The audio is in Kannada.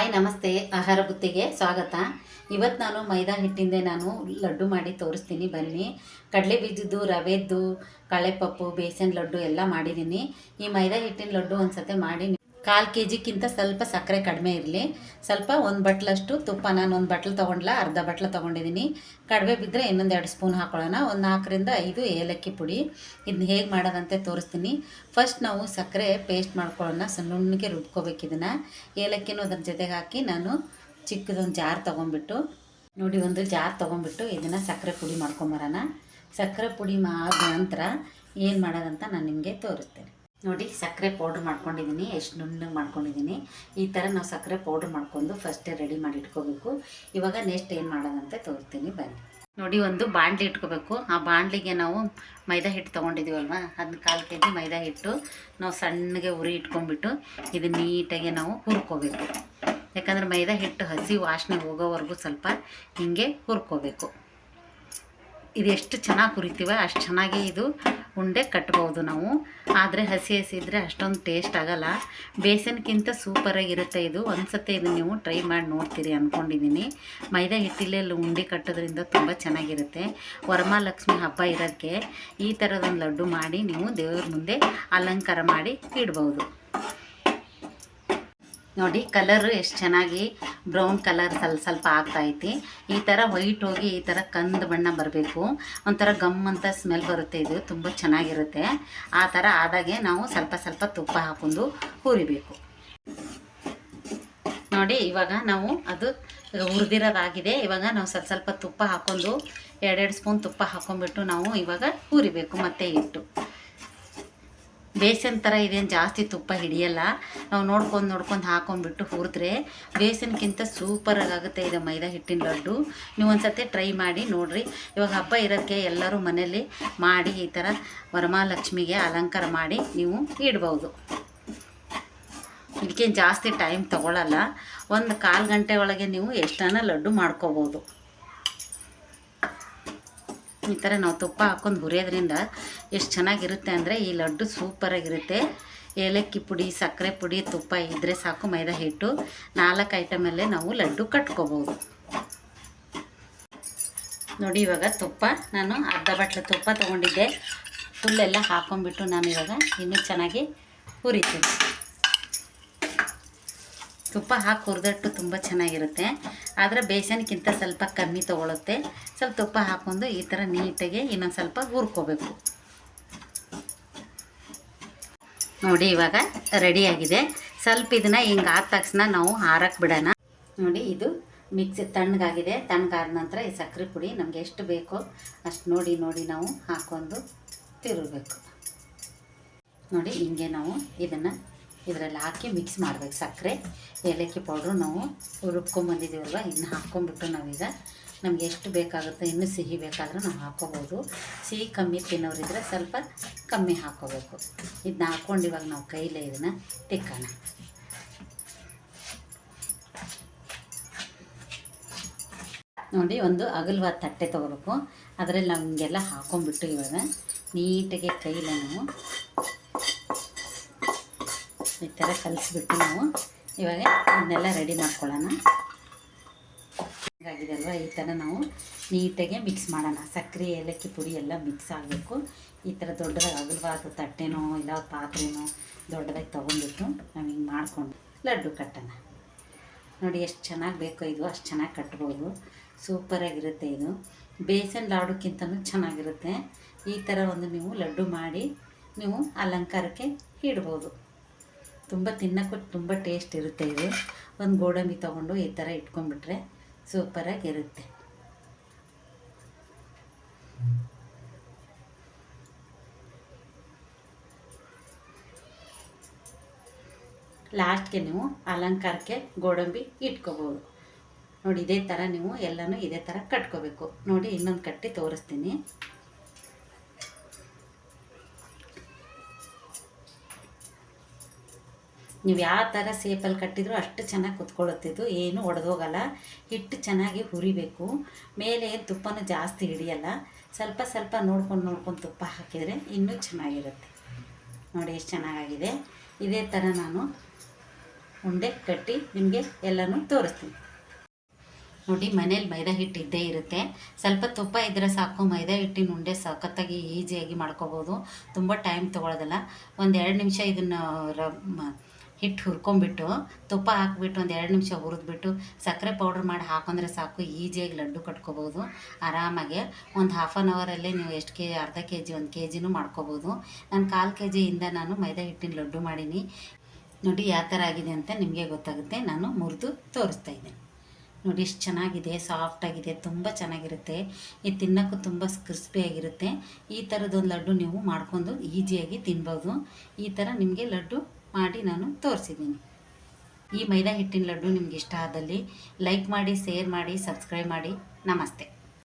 ಹಾಯ್ ನಮಸ್ತೆ, ಆಹಾರ ಬುತ್ತಿಗೆ ಸ್ವಾಗತ. ಇವತ್ತು ನಾನು ಮೈದಾ ಹಿಟ್ಟಿಂದ ನಾನು ಲಡ್ಡು ಮಾಡಿ ತೋರಿಸ್ತೀನಿ. ಬನ್ನಿ. ಕಡಲೆ ಬೀಜದ್ದು, ರವೆದ್ದು, ಕಳ್ಳೆಪಪ್ಪು, ಬೇಸನ್ ಲಡ್ಡು ಎಲ್ಲ ಮಾಡಿದ್ದೀನಿ. ಈ ಮೈದಾ ಹಿಟ್ಟಿನ ಲಡ್ಡು ಒಂದು ಸತಿ ಮಾಡಿ 1/4 kg ಸ್ವಲ್ಪ ಸಕ್ಕರೆ ಕಡಿಮೆ ಇರಲಿ. ಸ್ವಲ್ಪ 1 ಬಟ್ಲಷ್ಟು ತುಪ್ಪ, ನಾನು 1 ಬಟ್ಲು ತೊಗೊಂಡ್ಲ, ಅರ್ಧ ಬಟ್ಲು ತೊಗೊಂಡಿದ್ದೀನಿ. ಕಡಿಮೆ ಬಿದ್ದರೆ ಇನ್ನೊಂದು 2 ಸ್ಪೂನ್ ಹಾಕೊಳ್ಳೋಣ. ಒಂದು 4 ರಿಂದ 5 ಏಲಕ್ಕಿ ಪುಡಿ. ಇದನ್ನ ಹೇಗೆ ಮಾಡೋದಂತೆ ತೋರಿಸ್ತೀನಿ. ಫಸ್ಟ್ ನಾವು ಸಕ್ಕರೆ ಪೇಸ್ಟ್ ಮಾಡ್ಕೊಳ್ಳೋಣ, ಸಣ್ಣಗೆ ರುಬ್ಕೋಬೇಕು. ಇದನ್ನು ಏಲಕ್ಕಿನೂ ಅದ್ರ ಜೊತೆಗೆ ಹಾಕಿ ನಾನು ಚಿಕ್ಕದೊಂದು ಜಾರ್ ತೊಗೊಂಡ್ಬಿಟ್ಟು ನೋಡಿ, ಒಂದು ಜಾರ್ ತೊಗೊಂಡ್ಬಿಟ್ಟು ಇದನ್ನು ಸಕ್ಕರೆ ಪುಡಿ ಮಾಡ್ಕೊಂಬರೋಣ. ಸಕ್ಕರೆ ಪುಡಿ ಆದ ನಂತರ ಏನು ಮಾಡೋದಂತ ನಾನು ನಿಮಗೆ ತೋರಿಸ್ತೇನೆ. ನೋಡಿ, ಸಕ್ಕರೆ ಪೌಡ್ರ್ ಮಾಡ್ಕೊಂಡಿದ್ದೀನಿ, ಎಷ್ಟು ನುಣ್ಣಗೆ ಮಾಡ್ಕೊಂಡಿದ್ದೀನಿ. ಈ ಥರ ನಾವು ಸಕ್ಕರೆ ಪೌಡ್ರ್ ಮಾಡ್ಕೊಂಡು ಫಸ್ಟೇ ರೆಡಿ ಮಾಡಿ ಇಟ್ಕೋಬೇಕು. ಇವಾಗ ನೆಕ್ಸ್ಟ್ ಏನು ಮಾಡೋದಂತೆ ತೋರಿಸ್ತೀನಿ, ಬನ್ನಿ. ನೋಡಿ, ಒಂದು ಬಾಣಲಿ ಇಟ್ಕೋಬೇಕು. ಆ ಬಾಣಲಿಗೆ ನಾವು ಮೈದಾ ಹಿಟ್ಟು ತೊಗೊಂಡಿದ್ದೀವಲ್ವ, ಅದನ್ನ 1/4 kg ಮೈದಾ ಹಿಟ್ಟು ನಾವು ಸಣ್ಣಗೆ ಉರಿ ಇಟ್ಕೊಂಡ್ಬಿಟ್ಟು ಇದು ನೀಟಾಗಿ ನಾವು ಹುರ್ಕೋಬೇಕು. ಯಾಕಂದರೆ ಮೈದಾ ಹಿಟ್ಟು ಹಸಿ ವಾಸನೆ ಹೋಗೋವರೆಗೂ ಸ್ವಲ್ಪ ಹೀಗೆ ಹುರ್ಕೋಬೇಕು. ಇದು ಎಷ್ಟು ಚೆನ್ನಾಗಿ ಹುರಿತೀವ ಅಷ್ಟು ಚೆನ್ನಾಗಿ ಇದು ಉಂಡೆ ಕಟ್ಬೋದು ನಾವು. ಆದರೆ ಹಸಿ ಇದ್ದರೆ ಅಷ್ಟೊಂದು ಟೇಸ್ಟ್ ಆಗೋಲ್ಲ. ಬೇಸನ್ಗಿಂತ ಸೂಪರಾಗಿರುತ್ತೆ ಇದು. ಒಂದು ಸತಿ ಇದು ನೀವು ಟ್ರೈ ಮಾಡಿ ನೋಡ್ತೀರಿ ಅಂದ್ಕೊಂಡಿದ್ದೀನಿ. ಮೈದಾ ಹಿಟ್ಟಿಲೆಲ್ಲ ಉಂಡೆ ಕಟ್ಟೋದ್ರಿಂದ ತುಂಬ ಚೆನ್ನಾಗಿರುತ್ತೆ. ವರಮಹಾಲಕ್ಷ್ಮಿ ಹಬ್ಬ ಇರೋದಕ್ಕೆ ಈ ಥರದೊಂದು ಲಡ್ಡು ಮಾಡಿ ನೀವು ದೇವ್ರ ಮುಂದೆ ಅಲಂಕಾರ ಮಾಡಿ ಇಡ್ಬೋದು. ನೋಡಿ, ಕಲರು ಎಷ್ಟು ಚೆನ್ನಾಗಿ ಬ್ರೌನ್ ಕಲರ್ ಸ್ವಲ್ಪ ಆಗ್ತಾಯಿತಿ. ಈ ಥರ ವೈಟ್ ಹೋಗಿ ಈ ಥರ ಕಂದು ಬಣ್ಣ ಬರಬೇಕು. ಒಂಥರ ಗಮ್ ಅಂತ ಸ್ಮೆಲ್ ಬರುತ್ತೆ. ಇದು ತುಂಬ ಚೆನ್ನಾಗಿರುತ್ತೆ. ಆ ಥರ ಆದಾಗೆ ನಾವು ಸ್ವಲ್ಪ ತುಪ್ಪ ಹಾಕೊಂಡು ಹುರಿಬೇಕು. ನೋಡಿ, ಇವಾಗ ನಾವು ಅದು ಹುರಿದಿರೋದಾಗಿದೆ. ಇವಾಗ ನಾವು ಸ್ವಲ್ಪ ತುಪ್ಪ ಹಾಕ್ಕೊಂಡು 2 ಸ್ಪೂನ್ ತುಪ್ಪ ಹಾಕ್ಕೊಂಡ್ಬಿಟ್ಟು ನಾವು ಇವಾಗ ಹುರಿಬೇಕು. ಮತ್ತೆ ಇಟ್ಟು ಬೇಸನ್ ಥರ ಇದೇನು ಜಾಸ್ತಿ ತುಪ್ಪ ಹಿಡಿಯಲ್ಲ. ನಾವು ನೋಡ್ಕೊಂಡು ಹಾಕೊಂಡ್ಬಿಟ್ಟು ಹುರಿದ್ರೆ ಬೇಸನ್ಗಿಂತ ಸೂಪರಾಗುತ್ತೆ ಇದು ಮೈದಾ ಹಿಟ್ಟಿನ ಲಡ್ಡು. ನೀವು ಒಂದು ಸತಿ ಟ್ರೈ ಮಾಡಿ ನೋಡಿರಿ. ಇವಾಗ ಹಬ್ಬ ಇರೋಕ್ಕೆ ಎಲ್ಲರೂ ಮನೇಲಿ ಮಾಡಿ ಈ ಥರ ವರಮಹಾಲಕ್ಷ್ಮಿಗೆ ಅಲಂಕಾರ ಮಾಡಿ ನೀವು ಇಡ್ಬೋದು. ಇದಕ್ಕೇನು ಜಾಸ್ತಿ ಟೈಮ್ ತೊಗೊಳ್ಳಲ್ಲ. 1/4 ಗಂಟೆ ಒಳಗೆ ನೀವು ಎಷ್ಟನ್ನ ಲಡ್ಡು ಮಾಡ್ಕೋಬೋದು. ಈ ಥರ ನಾವು ತುಪ್ಪ ಹಾಕ್ಕೊಂಡು ಹುರಿಯೋದ್ರಿಂದ ಎಷ್ಟು ಚೆನ್ನಾಗಿರುತ್ತೆ ಅಂದರೆ ಈ ಲಡ್ಡು ಸೂಪರಾಗಿರುತ್ತೆ. ಏಲಕ್ಕಿ ಪುಡಿ, ಸಕ್ಕರೆ ಪುಡಿ, ತುಪ್ಪ ಇದ್ದರೆ ಸಾಕು. ಮೈದಾ ಹಿಟ್ಟು 4 ಐಟಮಲ್ಲೇ ನಾವು ಲಡ್ಡು ಕಟ್ಕೋಬೋದು. ನೋಡಿ, ಇವಾಗ ತುಪ್ಪ ನಾನು ಅರ್ಧ ಬಟ್ಲು ತುಪ್ಪ ತೊಗೊಂಡಿದ್ದೆ. ಫುಲ್ಲೆಲ್ಲ ಹಾಕ್ಕೊಂಡ್ಬಿಟ್ಟು ನಾನು ಇವಾಗ ಇನ್ನೂ ಚೆನ್ನಾಗಿ ಹುರಿತೀನಿ. ತುಪ್ಪ ಹಾಕಿ ಹುರಿದಟ್ಟು ತುಂಬ ಚೆನ್ನಾಗಿರುತ್ತೆ. ಆದರೆ ಬೇಸನ್ಗಿಂತ ಸ್ವಲ್ಪ ಕಮ್ಮಿ ತೊಗೊಳುತ್ತೆ. ಸ್ವಲ್ಪ ತುಪ್ಪ ಹಾಕ್ಕೊಂಡು ಈ ಥರ ನೀಟಾಗಿ ಇನ್ನೊಂದು ಸ್ವಲ್ಪ ಹುರ್ಕೋಬೇಕು. ನೋಡಿ, ಇವಾಗ ರೆಡಿಯಾಗಿದೆ. ಸ್ವಲ್ಪ ಇದನ್ನು ಹಿಂಗೆ ಆದ ತಕ್ಷಣ ನಾವು ಹಾರಕ್ಕೆ ಬಿಡೋಣ. ನೋಡಿ, ಇದು ಮಿಕ್ಸಿ ತಣ್ಣಗಾಗಿದೆ. ತಣ್ಣಗಾದ ನಂತರ ಈ ಸಕ್ಕರೆ ಪುಡಿ ನಮಗೆ ಎಷ್ಟು ಬೇಕೋ ಅಷ್ಟು ನೋಡಿ ನಾವು ಹಾಕ್ಕೊಂಡು ತಿರುಗಬೇಕು. ನೋಡಿ, ಹಿಂಗೆ ನಾವು ಇದನ್ನು ಇದರಲ್ಲಿ ಹಾಕಿ ಮಿಕ್ಸ್ ಮಾಡಬೇಕು. ಸಕ್ಕರೆ, ಏಲಕ್ಕಿ ಪೌಡ್ರು ನಾವು ರುಬ್ಕೊಂಬಂದಿದ್ದೀವಲ್ವ, ಇದನ್ನ ಹಾಕ್ಕೊಂಡ್ಬಿಟ್ಟು ನಾವೀಗ ನಮ್ಗೆ ಎಷ್ಟು ಬೇಕಾಗುತ್ತೋ, ಇನ್ನೂ ಸಿಹಿ ಬೇಕಾದರೂ ನಾವು ಹಾಕ್ಕೋಬೋದು. ಸಿಹಿ ಕಮ್ಮಿ ತಿನ್ನೋರಿದ್ರೆ ಸ್ವಲ್ಪ ಕಮ್ಮಿ ಹಾಕ್ಕೋಬೇಕು. ಇದನ್ನ ಹಾಕ್ಕೊಂಡು ಇವಾಗ ನಾವು ಕೈಲೇ ಇದನ್ನು ತಿಕ್ಕೋಣ. ನೋಡಿ, ಒಂದು ಅಗಲವಾದ ತಟ್ಟೆ ತೊಗೋಬೇಕು. ಅದರಲ್ಲಿ ನಾವು ಹಿಂಗೆಲ್ಲ ಹಾಕ್ಕೊಂಡ್ಬಿಟ್ಟು ಇವಾಗ ನೀಟಾಗಿ ಕೈಲೇ ನಾವು ಈ ಥರ ಕಲಿಸ್ಬಿಟ್ಟು ನಾವು ಇವಾಗ ಇದನ್ನೆಲ್ಲ ರೆಡಿ ಮಾಡ್ಕೊಳ್ಳೋಣ. ಹೀಗಾಗಿದೆ ಅಲ್ವಾ, ಈ ಥರ ನಾವು ನೀಟಾಗಿ ಮಿಕ್ಸ್ ಮಾಡೋಣ. ಸಕ್ಕರೆ, ಏಲಕ್ಕಿ ಪುಡಿ ಎಲ್ಲ ಮಿಕ್ಸ್ ಆಗಬೇಕು. ಈ ಥರ ದೊಡ್ಡದಾಗಿ ಅಗಲವಾದ ತಟ್ಟೆನೋ ಇಲ್ಲ ಪಾತ್ರೆನೋ ದೊಡ್ಡದಾಗಿ ತೊಗೊಂಡ್ಬಿಟ್ಟು ನಾವು ಹಿಂಗೆ ಮಾಡಿಕೊಂಡು ಲಡ್ಡು ಕಟ್ಟೋಣ. ನೋಡಿ, ಎಷ್ಟು ಚೆನ್ನಾಗಿ ಬೇಕೋ ಇದು ಅಷ್ಟು ಚೆನ್ನಾಗಿ ಕಟ್ಬೋದು. ಸೂಪರಾಗಿರುತ್ತೆ ಇದು. ಬೇಸನ್ ಲಾಡುಕ್ಕಿಂತಲೂ ಚೆನ್ನಾಗಿರುತ್ತೆ. ಈ ಥರ ಒಂದು ನೀವು ಲಡ್ಡು ಮಾಡಿ ನೀವು ಅಲಂಕಾರಕ್ಕೆ ಇಡ್ಬೋದು. ತುಂಬ ತಿನ್ನೋಕ್ಕೂ ತುಂಬ ಟೇಸ್ಟ್ ಇರುತ್ತೆ ಇದು. ಒಂದು ಗೋಡಂಬಿ ತೊಗೊಂಡು ಈ ಥರ ಇಟ್ಕೊಂಡ್ಬಿಟ್ರೆ ಸೂಪರಾಗಿರುತ್ತೆ. ಲಾಸ್ಟ್ಗೆ ನೀವು ಅಲಂಕಾರಕ್ಕೆ ಗೋಡಂಬಿ ಇಟ್ಕೋಬೋದು. ನೋಡಿ, ಇದೇ ಥರ ನೀವು ಎಲ್ಲನೂ ಇದೇ ಥರ ಕಟ್ಕೋಬೇಕು. ನೋಡಿ, ಇನ್ನೊಂದು ಕಟ್ಟಿ ತೋರಿಸ್ತೀನಿ. ನೀವು ಯಾವ ಥರ ಸೇಪಲ್ಲಿ ಕಟ್ಟಿದರೂ ಅಷ್ಟು ಚೆನ್ನಾಗಿ ಕುತ್ಕೊಳ್ಳುತ್ತಿದ್ದು, ಏನು ಒಡೆದೋಗಲ್ಲ. ಹಿಟ್ಟು ಚೆನ್ನಾಗಿ ಹುರಿಬೇಕು. ಮೇಲೆ ಏನು ತುಪ್ಪನೂ ಜಾಸ್ತಿ ಹಿಡಿಯಲ್ಲ. ಸ್ವಲ್ಪ ನೋಡ್ಕೊಂಡು ತುಪ್ಪ ಹಾಕಿದರೆ ಇನ್ನೂ ಚೆನ್ನಾಗಿರುತ್ತೆ. ನೋಡಿ, ಎಷ್ಟು ಚೆನ್ನಾಗಾಗಿದೆ. ಇದೇ ಥರ ನಾನು ಉಂಡೆ ಕಟ್ಟಿ ನಿಮಗೆ ಎಲ್ಲನೂ ತೋರಿಸ್ತೀನಿ. ನೋಡಿ, ಮನೇಲಿ ಮೈದಾ ಹಿಟ್ಟು ಇದ್ದೇ ಇರುತ್ತೆ. ಸ್ವಲ್ಪ ತುಪ್ಪ ಇದ್ದರೆ ಸಾಕು, ಮೈದಾ ಹಿಟ್ಟಿನ ಉಂಡೆ ಸಖತ್ತಾಗಿ ಈಸಿಯಾಗಿ ಮಾಡ್ಕೋಬೋದು. ತುಂಬ ಟೈಮ್ ತೊಗೊಳ್ಳೋದಿಲ್ಲ. ಒಂದು 2 ನಿಮಿಷ ಇದನ್ನು ಹಿಟ್ಟು ಹುರ್ಕೊಂಬಿಟ್ಟು ತುಪ್ಪ ಹಾಕಿಬಿಟ್ಟು ಒಂದು 2 ನಿಮಿಷ ಹುರಿದ್ಬಿಟ್ಟು ಸಕ್ಕರೆ ಪೌಡ್ರ್ ಮಾಡಿ ಹಾಕೊಂಡ್ರೆ ಸಾಕು, ಈಸಿಯಾಗಿ ಲಡ್ಡು ಕಟ್ಕೋಬೋದು ಆರಾಮಾಗೆ. ಒಂದು ಹಾಫ್ ಆನ್ ಅವರಲ್ಲೇ ನೀವು ಎಷ್ಟು ಅರ್ಧ ಕೆ ಜಿ 1 ಕೆ ಜಿನೂ ಮಾಡ್ಕೋಬೋದು. ನಾನು 1/4 ಕೆ ಜಿಯಿಂದ ನಾನು ಮೈದಾ ಹಿಟ್ಟಿನ ಲಡ್ಡು ಮಾಡೀನಿ. ನೋಡಿ ಯಾವ ಥರ ಆಗಿದೆ ಅಂತ ನಿಮಗೆ ಗೊತ್ತಾಗುತ್ತೆ. ನಾನು ಮುರಿದು ತೋರಿಸ್ತಾ ಇದ್ದೇನೆ. ನೋಡಿ ಎಷ್ಟು ಚೆನ್ನಾಗಿದೆ, ಸಾಫ್ಟಾಗಿದೆ, ತುಂಬ ಚೆನ್ನಾಗಿರುತ್ತೆ. ಇದು ತಿನ್ನೋಕ್ಕೂ ತುಂಬ ಕ್ರಿಸ್ಪಿಯಾಗಿರುತ್ತೆ. ಈ ಥರದೊಂದು ಲಡ್ಡು ನೀವು ಮಾಡ್ಕೊಂಡು ಈಸಿಯಾಗಿ ತಿನ್ಬೋದು. ಈ ಥರ ನಿಮಗೆ ಲಡ್ಡು ಮಾಡಿ ನಾನು ತೋರಿಸಿದ್ದೀನಿ. ಈ ಮೈದಾ ಹಿಟ್ಟಿನ ಲಡ್ಡು ನಿಮ್ಗೆ ಇಷ್ಟ ಆದಲ್ಲಿ ಲೈಕ್ ಮಾಡಿ, ಶೇರ್ ಮಾಡಿ, ಸಬ್ಸ್ಕ್ರೈಬ್ ಮಾಡಿ. ನಮಸ್ತೆ.